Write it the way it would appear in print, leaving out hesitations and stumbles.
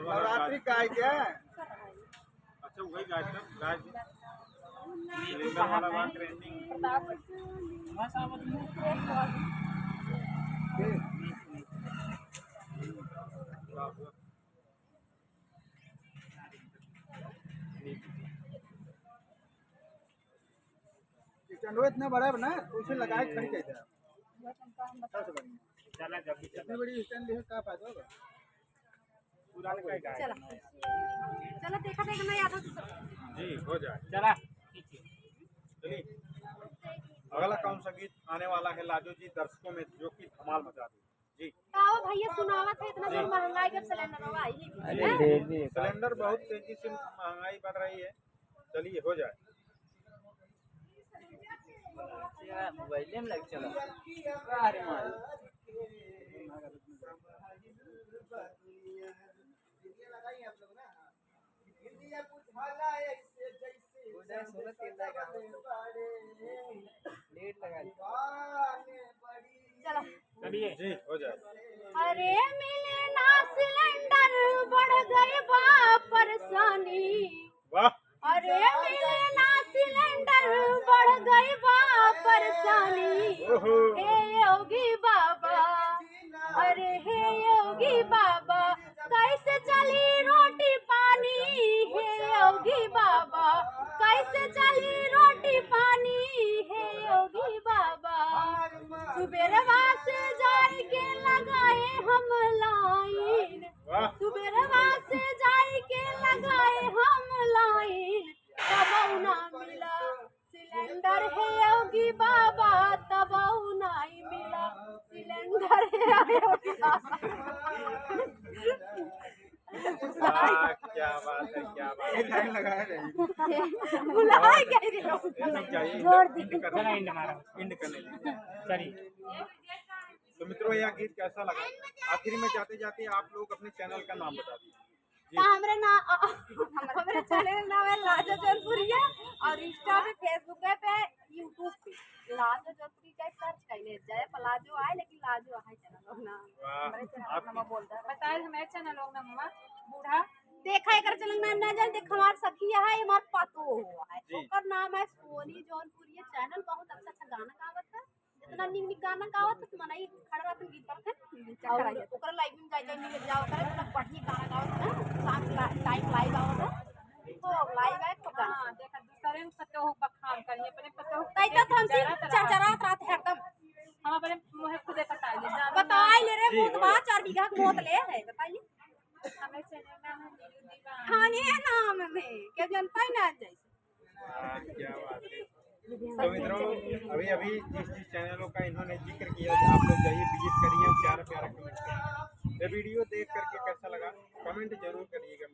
नवरात्रि का है क्या? अच्छा वही गाय सिलेंडर वाला बात ट्रेंडिंग। स्टैंड इतना बड़ा है ना, उसे लगाए खड़ी कैसे सबसे बढ़िया। चला जब भी इतनी बड़ी स्टैंड है, क्या फायदा होगा? पुराने का गाय चलो चलो देखा देखना याद हो तो जी हो जाए। चला चलिए अगला कौन सा गीत आने वाला है लाजो जी दर्शकों में जो कि धमाल मचा दे जी। आओ भैया सुनावा था इतना जोर महंगाई जब सिलेंडर आई सिलेंडर बहुत तेजी से महंगाई बढ़ रही है। चलिए हो जाए। मोबाइल में लग चला चलो चलिए जी हो जाए। अरे मिले ना सिलेंडर बढ़ गए बा परेशानी। वाह अरे मिले ना सिलेंडर बढ़ गई बा परेशानी। ओहो हे योगी बाबा, अरे हे योगी बाबा कैसे चली रोटी पानी। हे योगी बाबा कैसे चली रोटी पानी। हे योगी बाबा सुबेरवा से जाए के लगाए हम लाइन। वाह सुबेरवा से जाए के लगाए हम लाइन, तब ना मिला सिलेंडर। है योगी बाबा तब नहीं मिला सिलेंडर। है योगी बाबा वाह, क्या बात है क्या बात है। लाइन लगाया नहीं। बुलाए गए रे इंड करने लगे। चलिए तो मित्रों यह गीत कैसा लगा आखिर में जाते जाते आप लोग अपने चैनल का नाम बता दीजिए। हमारे चैनल का नाम है लाजो जौनपुरिया और इंस्टा पे फेसबुक पे यूट्यूब पे लाजो जौनपुरिया सर्च कर ले जाए। प्लाजो आए लेकिन लाजो आए चैनल ना हमारे चैनल नाम बोलता है। बताए हमारे चैनल होगा मम्मा बूढ़ा देखा एकर चैनल ना ना जान देख हमार सखी है हमार पतो हुआ है। ओकर नाम है सोनी जौनपुरिया चैनल। बहुत अच्छा अच्छा गाना गावत है। इतना निक निक गाना गावत है मनाई खड़ा रहत गीत करत है और ओकर लाइव में जाई जाई मिल जाओ करे तो बढ़िया गाना गावत है। शाम टाइम लाइव आवत है तो लाइव है तो गाना देखा दूसरे में पतो हो बखान करिए अपने पतो तई तो हम चरचरात रात हरदम हम अपने मुहे खुदे बताई ले रे मोत बा 4 बीघा मोत ले है बताइए। हमें चैनल नाम है नीलू दीवान। हाँ ये नाम है क्या जनता ही ना जैसे। क्या बात है। तो मित्रों अभी अभी जिस जिस चैनलों का इन्होंने जिक्र किया आप लोग जाइए विजिट करिए प्यारा प्यारा कमेंट करिए। ये वीडियो देख करके कैसा लगा कमेंट जरूर करिएगा।